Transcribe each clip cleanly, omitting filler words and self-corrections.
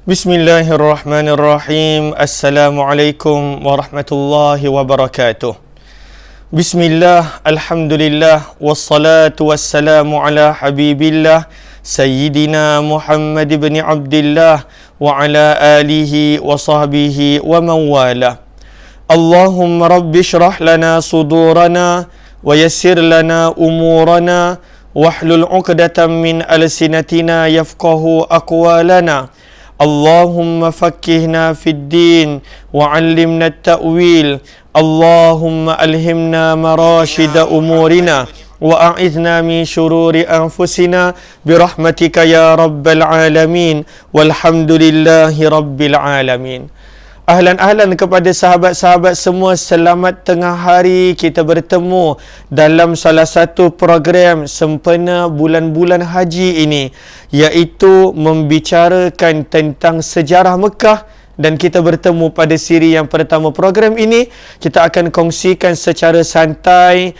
Bismillahirrahmanirrahim. Assalamualaikum warahmatullahi wabarakatuh. Bismillah, alhamdulillah, wassalatu wassalamu ala habibillah Sayyidina Muhammad ibn Abdillah wa ala alihi wa sahbihi wa man wala. Allahumma rabbi syrah lana sudurana wa yassir lana umurana wahlul 'uqdatam min alsinatina yafqahu aqwalana. Allahumma fakkihna fid din wa 'allimna at-ta'wil. Allahumma alhimna marashida umurina wa a'idhna min shururi anfusina birahmatika ya rabbal alamin walhamdulillahi rabbil alamin. Ahlan kepada sahabat-sahabat semua, selamat tengah hari. Kita bertemu dalam salah satu program sempena bulan-bulan haji ini, iaitu membicarakan tentang sejarah Mekah. Dan kita bertemu pada siri yang pertama program ini. Kita akan kongsikan secara santai,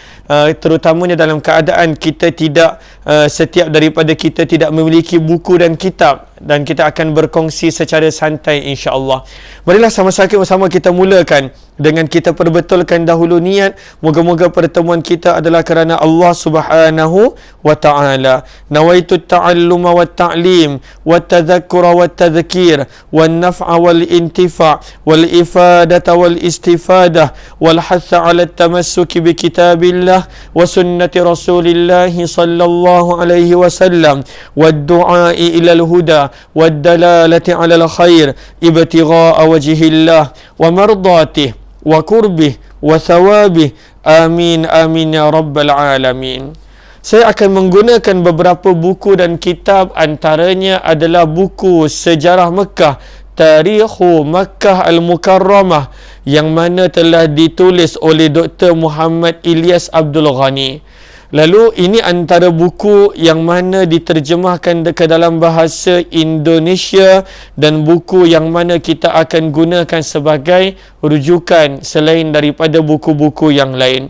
terutamanya dalam keadaan kita tidak, setiap daripada kita tidak memiliki buku dan kitab, dan kita akan berkongsi secara santai insya-Allah. Marilah sama-sama kita mulakan dengan kita perbetulkan dahulu niat. Moga-moga pertemuan kita adalah kerana Allah Subhanahu wa taala. Nawaitu ta'alluma wa ta'lim wa tadhakkura wa tadhkir wa naf'a wal intifa' wal ifadata wal istifadah wal hatha 'ala at-tamassuki bi kitabillah wa sunnati Rasulillah sallallahu alaihi wasallam wad du'a'i ila al-huda wad dalalati 'ala al-khair ibtigha'a wajhillah wa mardatihi wa kurbih wa thawabih. Amin amin ya rabbal alamin. Saya akan menggunakan beberapa buku dan kitab, antaranya adalah buku Sejarah Mekah, Tarikhu Makkah Al-Mukarramah, yang mana telah ditulis oleh Dr. Muhammad Ilyas Abdul Ghani. Lalu ini antara buku yang mana diterjemahkan ke dalam bahasa Indonesia, dan buku yang mana kita akan gunakan sebagai rujukan selain daripada buku-buku yang lain.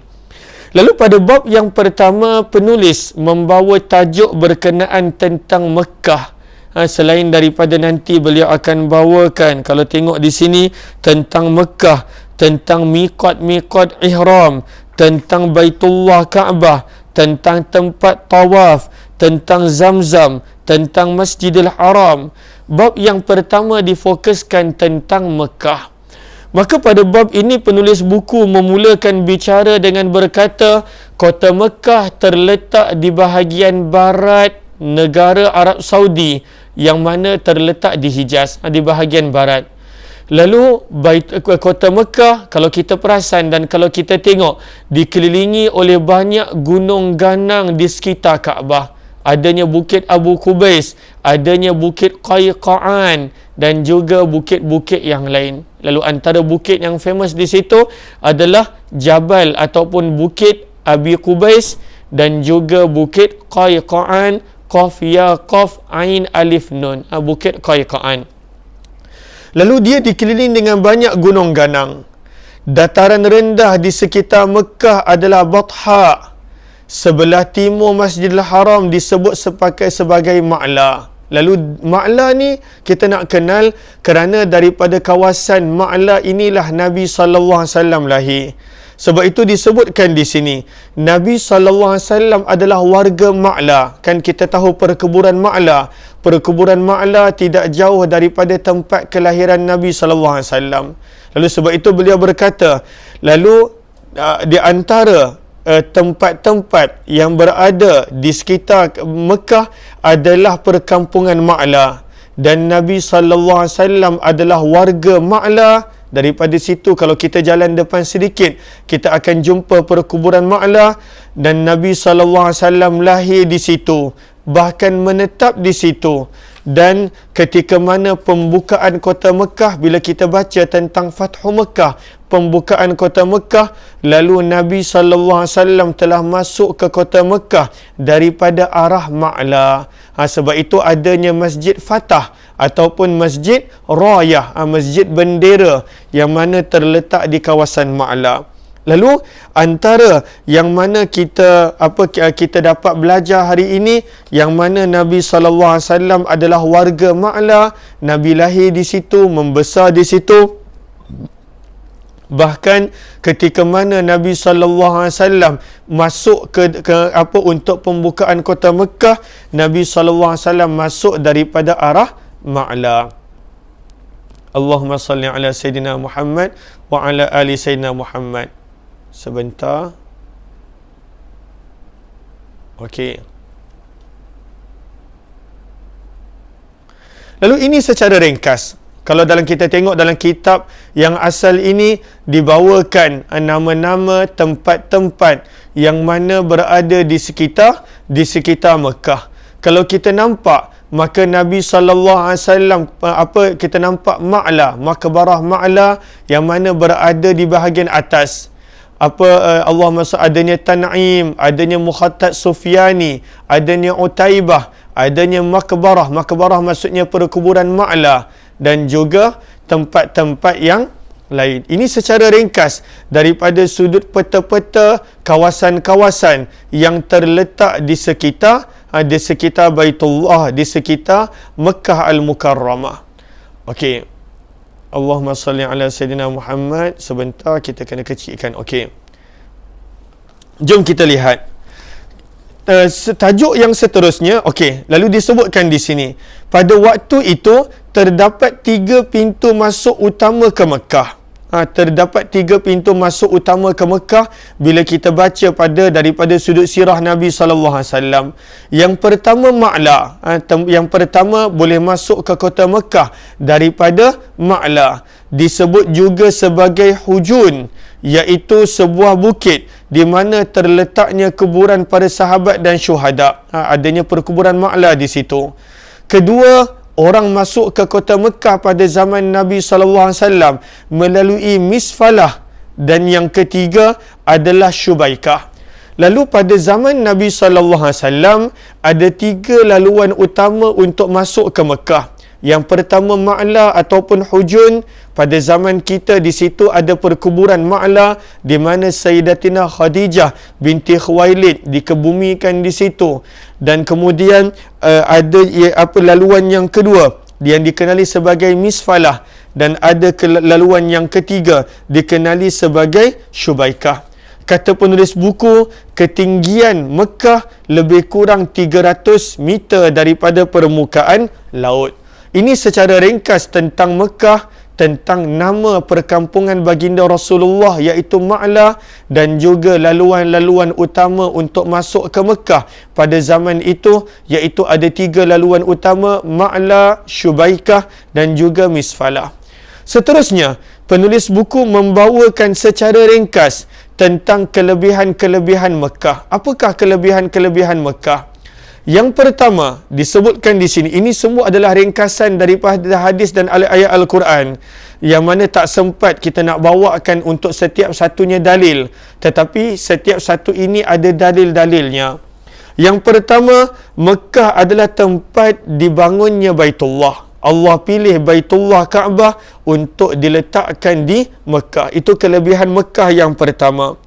Lalu pada bab yang pertama, penulis membawa tajuk berkenaan tentang Mekah. Selain daripada nanti beliau akan bawakan, kalau tengok di sini, tentang Mekah, tentang miqat ihram, tentang Baitullah Kaabah, tentang tempat tawaf, tentang Zamzam, tentang Masjidil Haram. Bab yang pertama difokuskan tentang Mekah. Maka pada bab ini penulis buku memulakan bicara dengan berkata, kota Mekah terletak di bahagian barat negara Arab Saudi, yang mana terletak di Hijaz, di bahagian barat. Lalu kota Mekah, kalau kita perasan dan kalau kita tengok, dikelilingi oleh banyak gunung ganang di sekitar Kaabah. Adanya Bukit Abu Kubais, adanya Bukit Qayqa'an, dan juga bukit-bukit yang lain. Lalu antara bukit yang famous di situ adalah Jabal ataupun Bukit Abi Kubais, dan juga Bukit Qayqa'an, Qaf Ya Qaf Ain Alif Nun, Bukit Qayqa'an. Lalu dia dikelilingi dengan banyak gunung ganang. Dataran rendah di sekitar Mekah adalah Batha. Sebelah timur Masjidil Haram disebut sebagai Ma'la. Lalu Ma'la ni kita nak kenal kerana daripada kawasan Ma'la inilah Nabi SAW lahir. Sebab itu disebutkan di sini, Nabi SAW adalah warga Ma'la. Kan kita tahu perkuburan Ma'la. Perkuburan Ma'la tidak jauh daripada tempat kelahiran Nabi SAW. Lalu sebab itu beliau berkata, lalu di antara tempat-tempat yang berada di sekitar Mekah adalah perkampungan Ma'la. Dan Nabi SAW adalah warga Ma'la. Daripada situ kalau kita jalan depan sedikit, kita akan jumpa perkuburan Ma'la, dan Nabi SAW lahir di situ, bahkan menetap di situ. Dan ketika mana pembukaan kota Mekah, bila kita baca tentang Fathu Mekah, pembukaan kota Mekah, lalu Nabi SAW telah masuk ke kota Mekah daripada arah Ma'la. Sebab itu adanya Masjid Fatah ataupun Masjid Rayah, Masjid Bendera, yang mana terletak di kawasan Ma'la. Lalu antara yang mana kita dapat belajar hari ini, yang mana Nabi SAW adalah warga Ma'la, Nabi lahir di situ, membesar di situ. Bahkan ketika mana Nabi SAW masuk ke untuk pembukaan kota Mekah, Nabi SAW masuk daripada arah Ma'la. Allahumma salli ala Sayyidina Muhammad wa ala ali Sayyidina Muhammad. Sebentar. Okey. Lalu ini secara ringkas. Kalau kita tengok dalam kitab yang asal ini, dibawakan nama-nama tempat-tempat yang mana berada di sekitar Mekah. Kalau kita nampak, maka Nabi SAW kita nampak Ma'la, Maqbarah Ma'la yang mana berada di bahagian atas. Allah maksud adanya Tan'im, adanya Mukhattab Sufyani, adanya Utaibah, adanya Maqbarah. Maqbarah maksudnya perkuburan Ma'la, dan juga tempat-tempat yang lain. Ini secara ringkas daripada sudut peta-peta kawasan-kawasan yang terletak di sekitar Baitullah, di sekitar Mekah Al-Mukarramah. Okey. Allahumma salli ala Sayyidina Muhammad. Sebentar, kita kena kecilkan. Okey. Jom kita lihat. Tajuk yang seterusnya, okey, lalu disebutkan di sini. Pada waktu itu, terdapat 3 pintu masuk utama ke Mekah. Terdapat 3 pintu masuk utama ke Mekah bila kita baca daripada sudut sirah Nabi SAW. Yang pertama Ma'la. Yang pertama boleh masuk ke kota Mekah daripada Ma'la. Disebut juga sebagai Hujun, iaitu sebuah bukit di mana terletaknya kuburan para sahabat dan syuhada. Adanya perkuburan Ma'la di situ. Kedua, orang masuk ke kota Mekah pada zaman Nabi SAW melalui Misfalah, dan yang ketiga adalah Syubaikah. Lalu pada zaman Nabi SAW ada 3 laluan utama untuk masuk ke Mekah. Yang pertama Ma'la ataupun Hujun. Pada zaman kita di situ ada perkuburan Ma'la di mana Sayyidatina Khadijah binti Khuwailid dikebumikan di situ. Dan kemudian ada laluan yang kedua yang dikenali sebagai Misfalah, dan ada laluan yang ketiga dikenali sebagai Syubaikah. Kata penulis buku, ketinggian Mekah lebih kurang 300 meter daripada permukaan laut. Ini secara ringkas tentang Mekah, tentang nama perkampungan baginda Rasulullah iaitu Ma'la, dan juga laluan-laluan utama untuk masuk ke Mekah pada zaman itu, iaitu ada 3 laluan utama, Ma'la, Syubaikah dan juga Misfalah. Seterusnya, penulis buku membawakan secara ringkas tentang kelebihan-kelebihan Mekah. Apakah kelebihan-kelebihan Mekah? Yang pertama disebutkan di sini, ini semua adalah ringkasan daripada hadis dan ayat Al-Quran yang mana tak sempat kita nak bawakan untuk setiap satunya dalil, tetapi setiap satu ini ada dalil-dalilnya. Yang pertama, Mekah adalah tempat dibangunnya Baitullah. Allah pilih Baitullah Kaabah untuk diletakkan di Mekah. Itu kelebihan Mekah yang pertama.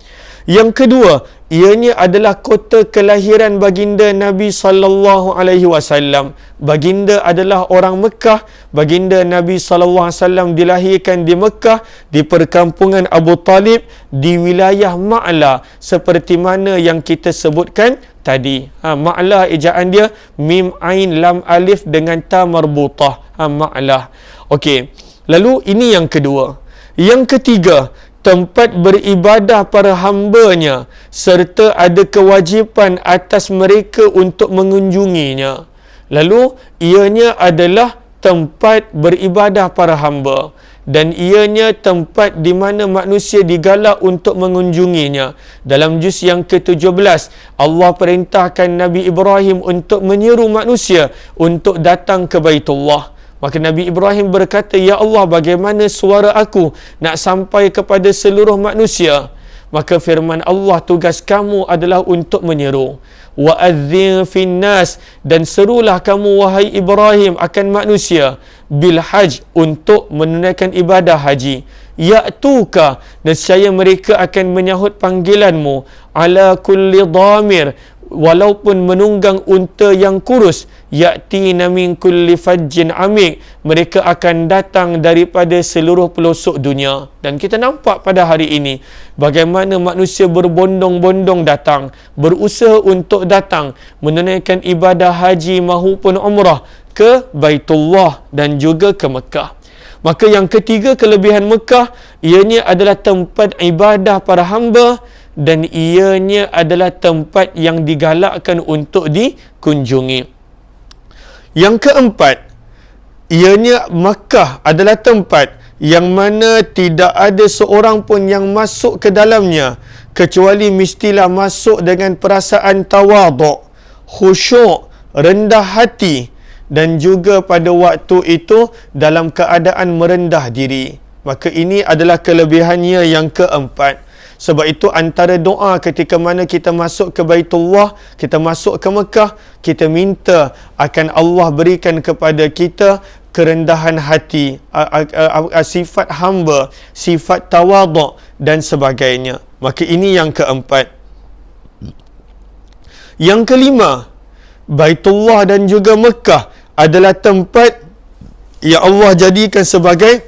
Yang kedua, ianya adalah kota kelahiran baginda Nabi sallallahu alaihi wasallam. Baginda adalah orang Mekah. Baginda Nabi sallallahu alaihi wasallam dilahirkan di Mekah, di perkampungan Abu Talib, di wilayah Ma'la, seperti mana yang kita sebutkan tadi. Ma'la ejaan dia mim ain lam alif dengan ta marbutah. Ma'la. Okey. Lalu ini yang kedua. Yang ketiga, tempat beribadah para hambanya serta ada kewajipan atas mereka untuk mengunjunginya. Lalu ianya adalah tempat beribadah para hamba, dan ianya tempat di mana manusia digalak untuk mengunjunginya. Dalam juz yang ke-17, Allah perintahkan Nabi Ibrahim untuk menyeru manusia untuk datang ke Baitullah. Maka Nabi Ibrahim berkata, "Ya Allah, bagaimana suara aku nak sampai kepada seluruh manusia?" Maka firman Allah, tugas kamu adalah untuk menyeru. "Wa'adzin finnas," dan serulah kamu wahai Ibrahim akan manusia, bil hajj, untuk menunaikan ibadah haji. ya'tuka, nescaya mereka akan menyahut panggilanmu, ala kulli dhamir, walaupun menunggang unta yang kurus, ya'tina min kulli fajjin amik, mereka akan datang daripada seluruh pelosok dunia. Dan kita nampak pada hari ini bagaimana manusia berbondong-bondong datang, berusaha untuk datang menunaikan ibadah haji maupun umrah ke Baitullah dan juga ke Mekah. Maka yang ketiga kelebihan Mekah, ianya adalah tempat ibadah para hamba, dan ianya adalah tempat yang digalakkan untuk dikunjungi. Yang keempat, ianya Makkah adalah tempat yang mana tidak ada seorang pun yang masuk ke dalamnya kecuali mestilah masuk dengan perasaan tawaduk, khusyuk, rendah hati, dan juga pada waktu itu dalam keadaan merendah diri. Maka ini adalah kelebihannya yang keempat. Sebab itu antara doa ketika mana kita masuk ke Baitullah, kita masuk ke Mekah, kita minta akan Allah berikan kepada kita kerendahan hati, sifat hamba, sifat tawaduk dan sebagainya. Maka ini yang keempat. Yang kelima, Baitullah dan juga Mekah adalah tempat yang Allah jadikan sebagai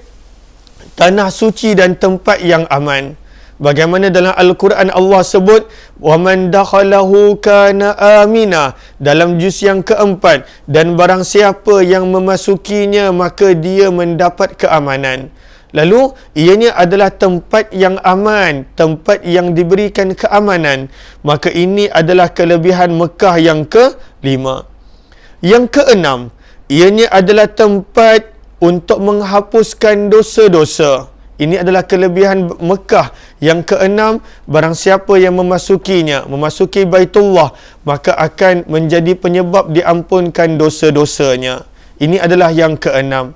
tanah suci dan tempat yang aman. Bagaimana dalam Al-Quran Allah sebut, وَمَنْ دَخَلَهُ كَانَ آمِنًا, dalam juz yang keempat, dan barang siapa yang memasukinya maka dia mendapat keamanan. Lalu, ianya adalah tempat yang aman, tempat yang diberikan keamanan. Maka ini adalah kelebihan Mekah yang kelima. Yang keenam, ianya adalah tempat untuk menghapuskan dosa-dosa. Ini adalah kelebihan Mekah yang keenam. Barang siapa yang memasukinya, memasuki Baitullah, maka akan menjadi penyebab diampunkan dosa-dosanya. Ini adalah yang keenam.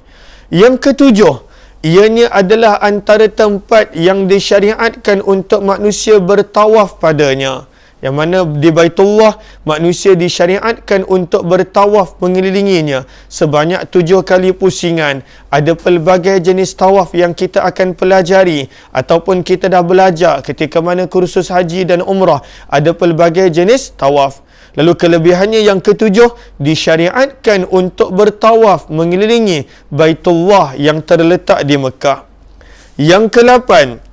Yang ketujuh, ianya adalah antara tempat yang disyariatkan untuk manusia bertawaf padanya. Yang mana di Baitullah manusia disyariatkan untuk bertawaf mengelilinginya sebanyak 7 kali pusingan. Ada pelbagai jenis tawaf yang kita akan pelajari ataupun kita dah belajar ketika mana kursus haji dan umrah. Ada pelbagai jenis tawaf. Lalu kelebihannya yang ketujuh, disyariatkan untuk bertawaf mengelilingi Baitullah yang terletak di Mekah. Yang kelapan,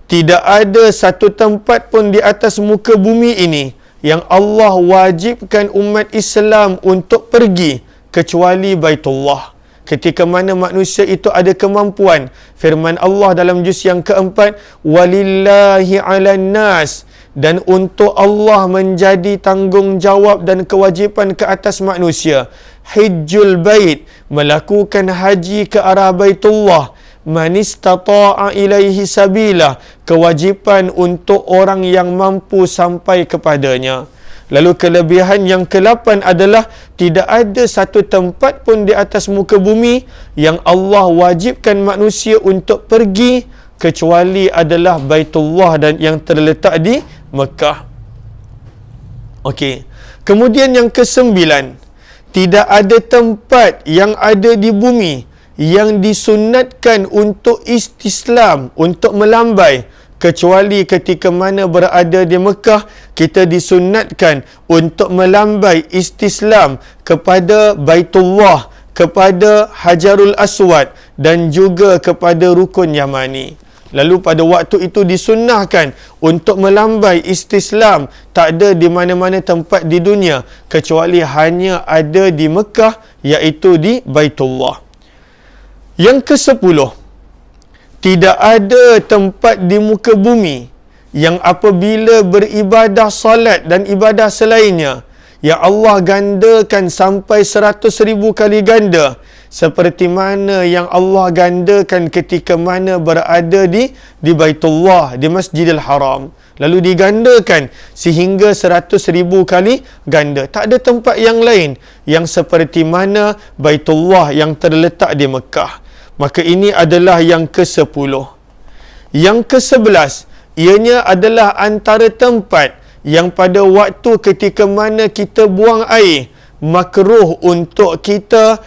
tidak ada satu tempat pun di atas muka bumi ini yang Allah wajibkan umat Islam untuk pergi kecuali Baitullah. Ketika mana manusia itu ada kemampuan. Firman Allah dalam juz yang keempat, وَلِلَّهِ عَلَى النَّاسِ, dan untuk Allah menjadi tanggungjawab dan kewajipan ke atas manusia. Hijjul bait, melakukan haji ke arah Baitullah. Man istata'a ilaihi sabila, kewajipan untuk orang yang mampu sampai kepadanya. Lalu kelebihan yang ke-8 adalah tidak ada satu tempat pun di atas muka bumi yang Allah wajibkan manusia untuk pergi kecuali adalah Baitullah dan yang terletak di Mekah. Okey. Kemudian yang ke-9, tidak ada tempat yang ada di bumi yang disunatkan untuk istislam, untuk melambai, kecuali ketika mana berada di Mekah, kita disunatkan untuk melambai istislam kepada Baitullah, kepada Hajarul Aswad dan juga kepada Rukun Yamani. Lalu pada waktu itu disunnahkan untuk melambai istislam, tak ada di mana-mana tempat di dunia kecuali hanya ada di Mekah, iaitu di Baitullah. Yang ke-10, tidak ada tempat di muka bumi yang apabila beribadah salat dan ibadah selainnya, ya Allah gandakan sampai 100,000 kali ganda, seperti mana yang Allah gandakan ketika mana berada di Baitullah, di Masjidil Haram. Lalu digandakan sehingga 100,000 kali ganda. Tak ada tempat yang lain yang seperti mana Baitullah yang terletak di Mekah. Maka ini adalah yang ke-10. Yang ke-11, ianya adalah antara tempat yang pada waktu ketika mana kita buang air, makruh untuk kita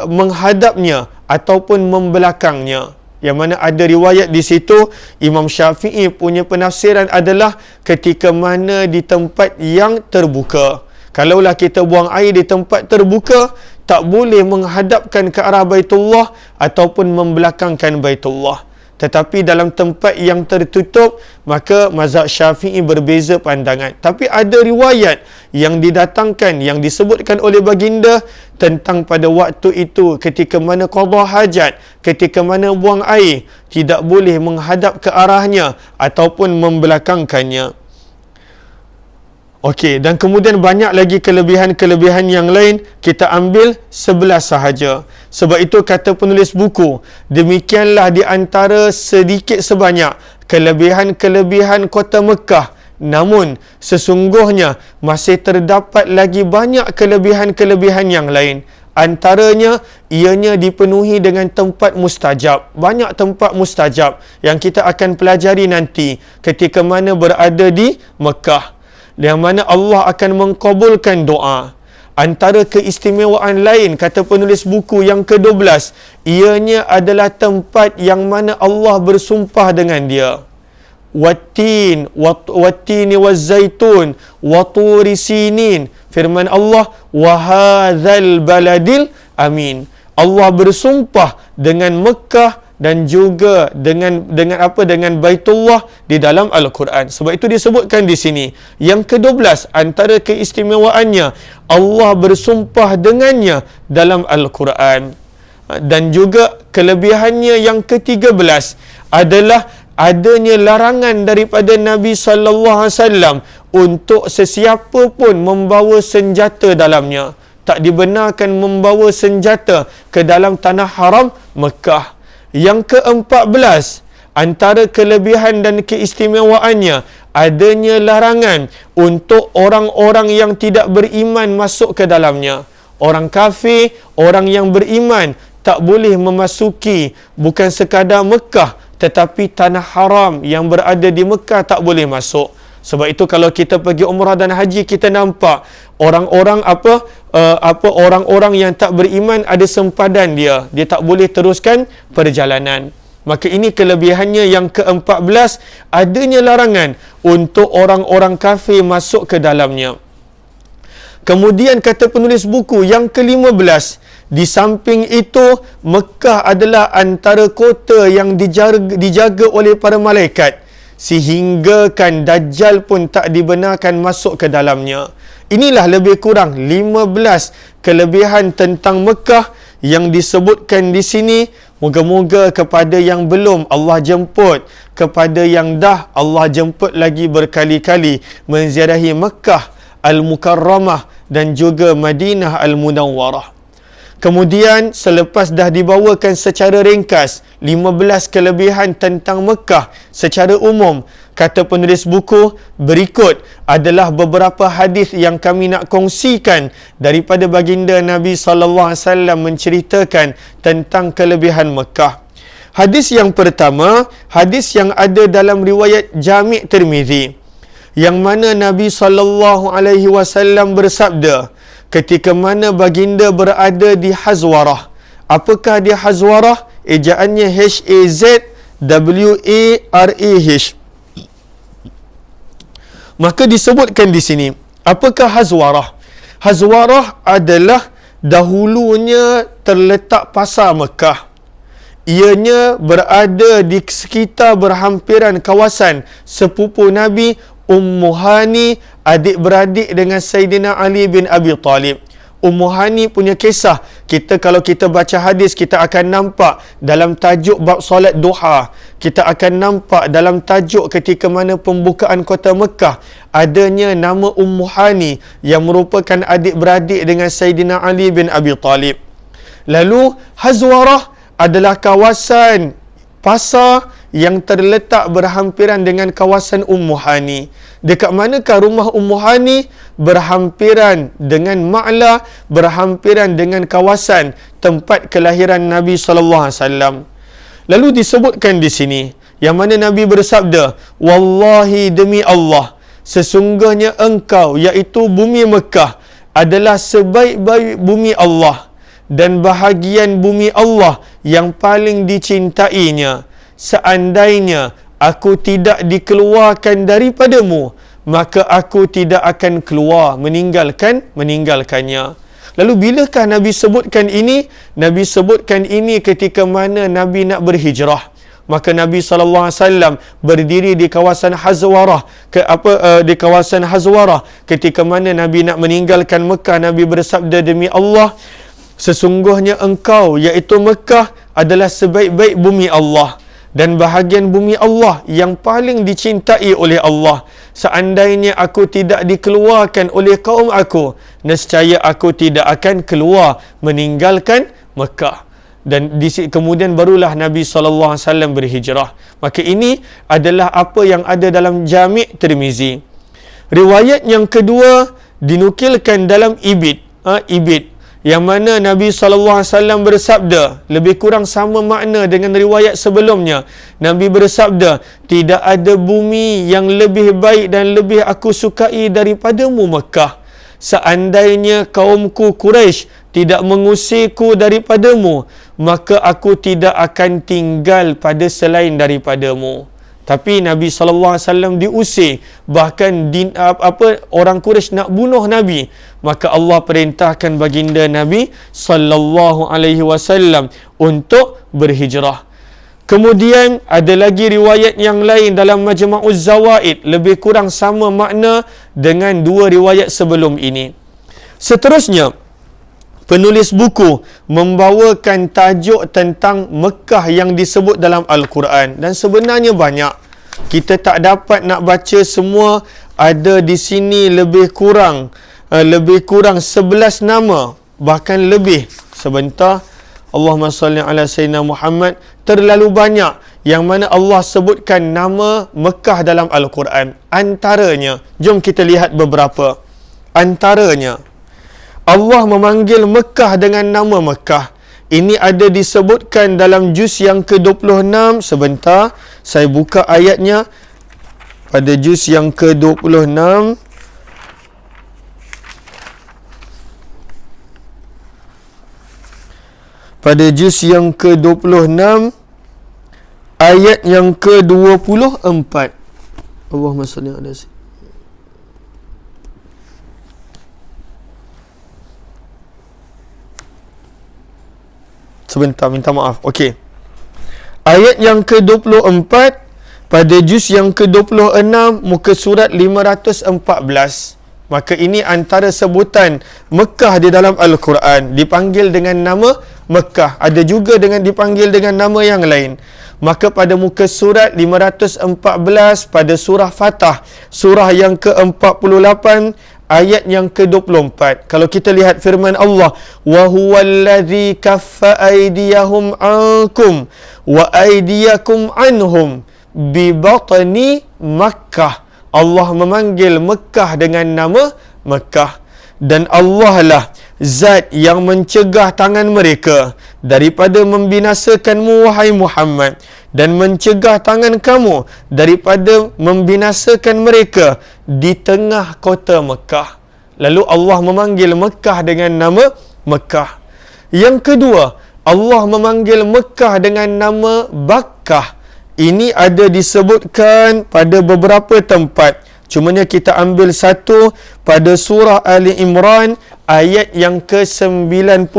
menghadapnya ataupun membelakangnya. Yang mana ada riwayat di situ, Imam Syafi'i punya penafsiran adalah ketika mana di tempat yang terbuka. Kalaulah kita buang air di tempat terbuka, tak boleh menghadapkan ke arah Baitullah ataupun membelakangkan Baitullah. Tetapi dalam tempat yang tertutup, maka mazhab Syafi'i berbeza pandangan. Tapi ada riwayat yang didatangkan, yang disebutkan oleh baginda tentang pada waktu itu ketika mana qada hajat, ketika mana buang air, tidak boleh menghadap ke arahnya ataupun membelakangkannya. Okey, dan kemudian banyak lagi kelebihan-kelebihan yang lain, kita ambil 11 sahaja. Sebab itu kata penulis buku, demikianlah di antara sedikit sebanyak kelebihan-kelebihan kota Mekah. Namun, sesungguhnya masih terdapat lagi banyak kelebihan-kelebihan yang lain. Antaranya, ianya dipenuhi dengan tempat mustajab. Banyak tempat mustajab yang kita akan pelajari nanti ketika mana berada di Mekah, yang mana Allah akan mengkabulkan doa. Antara keistimewaan lain, kata penulis buku yang ke-12, ianya adalah tempat yang mana Allah bersumpah dengan dia. Wattin wazzaitun wa turi sinin. Firman Allah, wa hadzal baladil amin. Allah bersumpah dengan Mekah dan juga dengan Baitullah di dalam Al-Quran. Sebab itu disebutkan di sini. Yang ke-12 antara keistimewaannya, Allah bersumpah dengannya dalam Al-Quran. Dan juga kelebihannya yang ke-13 adalah adanya larangan daripada Nabi SAW untuk sesiapa pun membawa senjata dalamnya. Tak dibenarkan membawa senjata ke dalam tanah haram Mekah. Yang ke-14, antara kelebihan dan keistimewaannya, adanya larangan untuk orang-orang yang tidak beriman masuk ke dalamnya. Orang kafir, orang yang beriman tak boleh memasuki bukan sekadar Mekah, tetapi tanah haram yang berada di Mekah tak boleh masuk. Sebab itu kalau kita pergi umrah dan haji, kita nampak orang-orang orang-orang yang tak beriman ada sempadan dia tak boleh teruskan perjalanan. Maka ini kelebihannya yang ke-14, adanya larangan untuk orang-orang kafir masuk ke dalamnya. Kemudian kata penulis buku yang ke-15, di samping itu Mekah adalah antara kota yang dijaga oleh para malaikat, sehinggakan Dajjal pun tak dibenarkan masuk ke dalamnya. Inilah lebih kurang 15 kelebihan tentang Mekah yang disebutkan di sini. Moga-moga kepada yang belum Allah jemput, kepada yang dah Allah jemput lagi berkali-kali menziarahi Mekah Al-Mukarramah dan juga Madinah Al-Munawwarah. Kemudian selepas dah dibawakan secara ringkas 15 kelebihan tentang Mekah secara umum, kata penulis buku, berikut adalah beberapa hadis yang kami nak kongsikan daripada baginda Nabi SAW menceritakan tentang kelebihan Mekah. Hadis yang pertama, hadis yang ada dalam riwayat Jami' Tirmizi, yang mana Nabi SAW bersabda ketika mana baginda berada di Hazwarah. Apakah dia Hazwarah? Ejaannya H-A-Z-W-A-R-A-H. Maka disebutkan di sini, apakah Hazwarah? Hazwarah adalah dahulunya terletak pasar Mekah. Ianya berada di sekitar berhampiran kawasan sepupu Nabi Ummu Hani, adik-beradik dengan Sayyidina Ali bin Abi Talib. Ummu Hani punya kisah, kalau kita baca hadis, kita akan nampak dalam tajuk bab solat duha, kita akan nampak dalam tajuk ketika mana pembukaan kota Mekah, adanya nama Ummu Hani yang merupakan adik-beradik dengan Sayyidina Ali bin Abi Talib. Lalu Hazwarah adalah kawasan pasar yang terletak berhampiran dengan kawasan Ummu Hani. Dekat manakah rumah Ummu Hani? Berhampiran dengan Ma'la, berhampiran dengan kawasan tempat kelahiran Nabi SAW. Lalu disebutkan di sini, yang mana Nabi bersabda, wallahi demi Allah, sesungguhnya engkau, iaitu bumi Mekah, adalah sebaik-baik bumi Allah. dan bahagian bumi Allah yang paling dicintainya. Seandainya aku tidak dikeluarkan daripadamu, maka aku tidak akan keluar meninggalkannya. Lalu bilakah Nabi sebutkan ini? Nabi sebutkan ini ketika mana Nabi nak berhijrah. Maka Nabi SAW berdiri di kawasan Hazwarah, di kawasan Hazwarah ketika mana Nabi nak meninggalkan Mekah. Nabi bersabda, demi Allah, sesungguhnya engkau, iaitu Mekah, adalah sebaik-baik bumi Allah dan bahagian bumi Allah yang paling dicintai oleh Allah. Seandainya aku tidak dikeluarkan oleh kaum aku, nescaya aku tidak akan keluar meninggalkan Mekah. Dan kemudian barulah Nabi SAW berhijrah. Maka ini adalah apa yang ada dalam Jami' Tirmizi. Riwayat yang kedua dinukilkan dalam Ibid, yang mana Nabi SAW bersabda, lebih kurang sama makna dengan riwayat sebelumnya. Nabi bersabda, tidak ada bumi yang lebih baik dan lebih aku sukai daripadamu Mekah. Seandainya kaumku Quraisy tidak mengusirku daripadamu, maka aku tidak akan tinggal pada selain daripadamu. Tapi Nabi SAW diusir, bahkan orang Quraisy nak bunuh Nabi. Maka Allah perintahkan baginda Nabi SAW untuk berhijrah. Kemudian ada lagi riwayat yang lain dalam Majma'uz Zawaid, lebih kurang sama makna dengan dua riwayat sebelum ini. Seterusnya, penulis buku membawakan tajuk tentang Mekah yang disebut dalam Al-Quran, dan sebenarnya banyak. Kita tak dapat nak baca semua. Ada di sini lebih kurang 11 nama, bahkan lebih. Sebentar, Allahumma salli ala Sayyidina Muhammad. Terlalu banyak yang mana Allah sebutkan nama Mekah dalam Al-Quran. Antaranya, jom kita lihat beberapa. Antaranya, Allah memanggil Mekah dengan nama Mekah. Ini ada disebutkan dalam juz yang ke-26. Sebentar, saya buka ayatnya. Pada juz yang ke-26, pada juz yang ke-26, ayat yang ke-24. Allahumma salli ala sayyidina. Sebentar, minta maaf. Okey. Ayat yang ke-24 pada juz yang ke-26 muka surat 514. Maka ini antara sebutan Mekah di dalam Al-Quran, dipanggil dengan nama Mekah. Ada juga dipanggil dengan nama yang lain. Maka pada muka surat 514 pada surah Fatah, surah yang ke-48, ayat yang ke-24. Kalau kita lihat firman Allah, wa huwallazi kaffa aydiyahum ankum wa aydiyakum anhum bi batni Makkah. Allah memanggil Mekah dengan nama Mekah. Dan Allah lah zat yang mencegah tangan mereka daripada membinasakanmu, wahai Muhammad, dan mencegah tangan kamu daripada membinasakan mereka di tengah kota Mekah. Lalu Allah memanggil Mekah dengan nama Mekah. Yang kedua, Allah memanggil Mekah dengan nama Bakkah. Ini ada disebutkan pada beberapa tempat. Cumanya kita ambil satu pada surah Ali Imran ayat yang ke-96.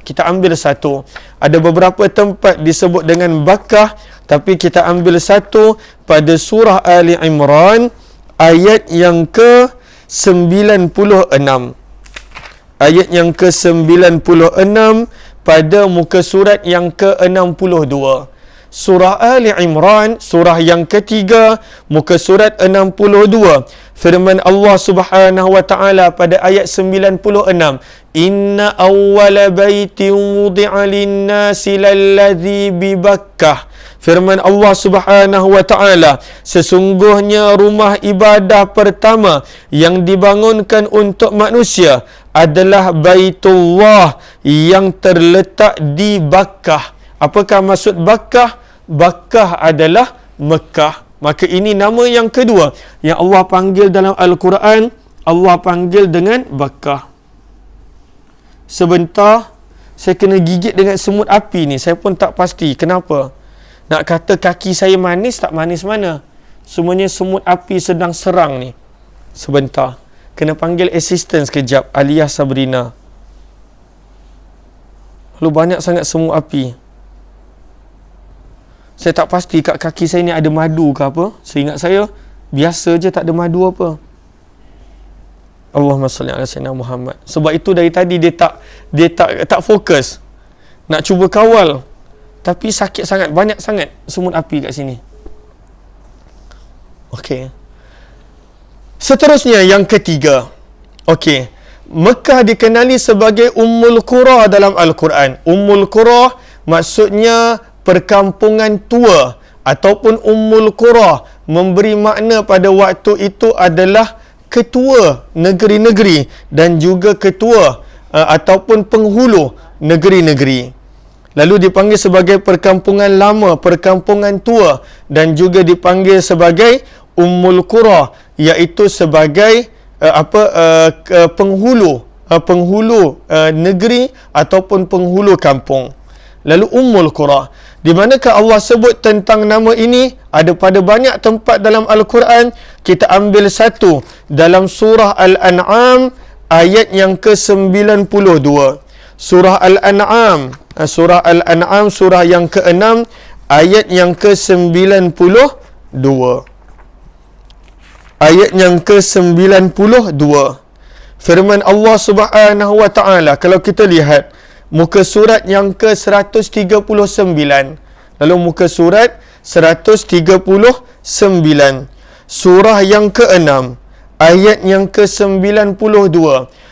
Kita ambil satu. Ada beberapa tempat disebut dengan Bakkah, tapi kita ambil satu pada surah Ali Imran ayat yang ke-96. Ayat yang ke-96 pada muka surat yang ke-62. Surah Ali Imran, surah yang ketiga, muka surat 62. Firman Allah Subhanahu wa taala pada ayat 96, inna awwala baitin wudi'a lin-nasi lalladzi bi Bakkah. Firman Allah Subhanahu wa taala, sesungguhnya rumah ibadah pertama yang dibangunkan untuk manusia adalah Baitullah yang terletak di Bakkah. Apakah maksud Bakkah? Bakkah adalah Mekah. Maka ini nama yang kedua yang Allah panggil dalam Al-Quran. Allah panggil dengan Bakkah. Sebentar, saya kena gigit dengan semut api ni. Saya pun tak pasti kenapa. Nak kata kaki saya manis, tak manis mana. Semuanya semut api sedang serang ni. Sebentar. Kena panggil assistant sekejap. Aliyah Sabrina. Lalu banyak sangat semut api. Saya tak pasti kat kaki saya ni ada madu ke apa. Seingat saya, biasa je, tak ada madu apa. Allahumma salli ala sayyidina Muhammad. Sebab itu dari tadi dia tak fokus. Nak cuba kawal. Tapi sakit sangat, banyak sangat semut api kat sini. Okey. Seterusnya yang ketiga. Okey. Mekah dikenali sebagai Ummul Qura dalam Al-Quran. Ummul Qura maksudnya perkampungan tua, ataupun Ummul Qura memberi makna pada waktu itu adalah ketua negeri-negeri dan juga ketua ataupun penghulu negeri-negeri. Lalu dipanggil sebagai perkampungan lama, perkampungan tua, dan juga dipanggil sebagai Ummul Qura, iaitu sebagai penghulu negeri ataupun penghulu kampung. Lalu Ummul Qura, di manakah Allah sebut tentang nama ini? Ada pada banyak tempat dalam Al-Quran. Kita ambil satu dalam surah Al-An'am ayat yang ke-92. Surah Al-An'am, surah yang ke-6 ayat yang ke-92. Ayat yang ke-92. Firman Allah Subhanahu wa taala, kalau kita lihat muka surat yang ke-139. Lalu muka surat 139. Surah yang ke-6 ayat yang ke-92.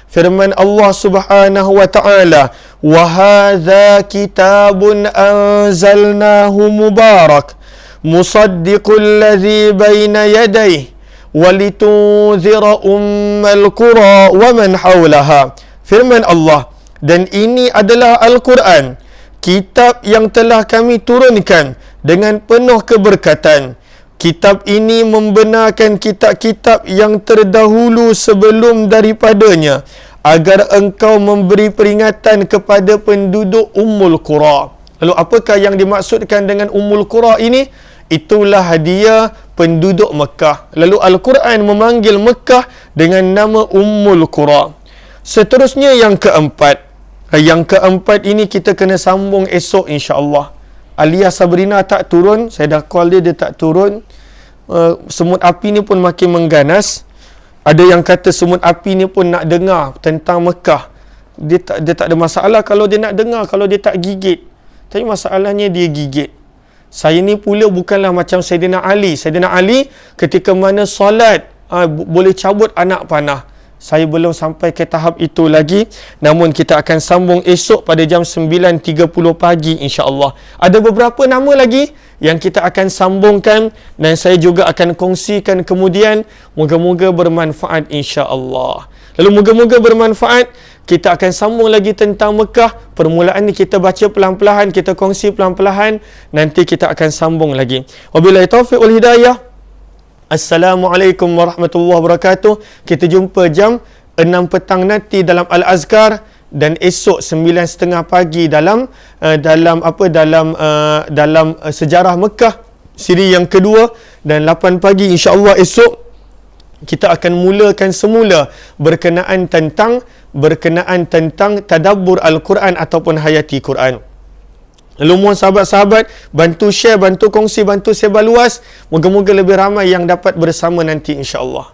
Firman Allah Subhanahu wa taala, "Wa hadza kitabun anzalnahu mubarak musaddiqul ladzi baina yadayhi walitunzira ummal qura wa man hawlaha." Firman Allah, dan ini adalah Al-Quran, kitab yang telah kami turunkan dengan penuh keberkatan. Kitab ini membenarkan kitab-kitab yang terdahulu sebelum daripadanya, agar engkau memberi peringatan kepada penduduk Ummul Qura. Lalu apakah yang dimaksudkan dengan Ummul Qura ini? Itulah dia penduduk Mekah. Lalu Al-Quran memanggil Mekah dengan nama Ummul Qura. Seterusnya yang keempat. Yang keempat ini kita kena sambung esok insya-Allah. Aliyah Sabrina tak turun. Saya dah call dia tak turun. Semut api ni pun makin mengganas. Ada yang kata semut api ni pun nak dengar tentang Mekah. Dia tak ada masalah kalau dia nak dengar, kalau dia tak gigit. Tapi masalahnya dia gigit. Saya ni pula bukanlah macam Sayyidina Ali. Sayyidina Ali ketika mana solat boleh cabut anak panah. Saya belum sampai ke tahap itu lagi. Namun kita akan sambung esok pada jam 9.30 pagi insya-Allah. Ada beberapa nama lagi yang kita akan sambungkan dan saya juga akan kongsikan kemudian. Moga-moga bermanfaat insya-Allah. Lalu moga-moga bermanfaat. Kita akan sambung lagi tentang Mekah. Permulaan ni kita baca pelan-pelan, kita kongsi pelan-pelan. Nanti kita akan sambung lagi. Wabillahi taufiq wal hidayah. Assalamualaikum warahmatullahi wabarakatuh. Kita jumpa jam 6 petang nanti dalam Al-Azkar, dan esok 9.30 pagi dalam sejarah Mekah siri yang kedua, dan 8 pagi insya-Allah esok kita akan mulakan semula berkenaan tentang tadabbur Al-Quran ataupun hayati Quran. Lalu mohon sahabat-sahabat bantu share, bantu kongsi, bantu sebar luas. Moga-moga lebih ramai yang dapat bersama nanti insya-Allah.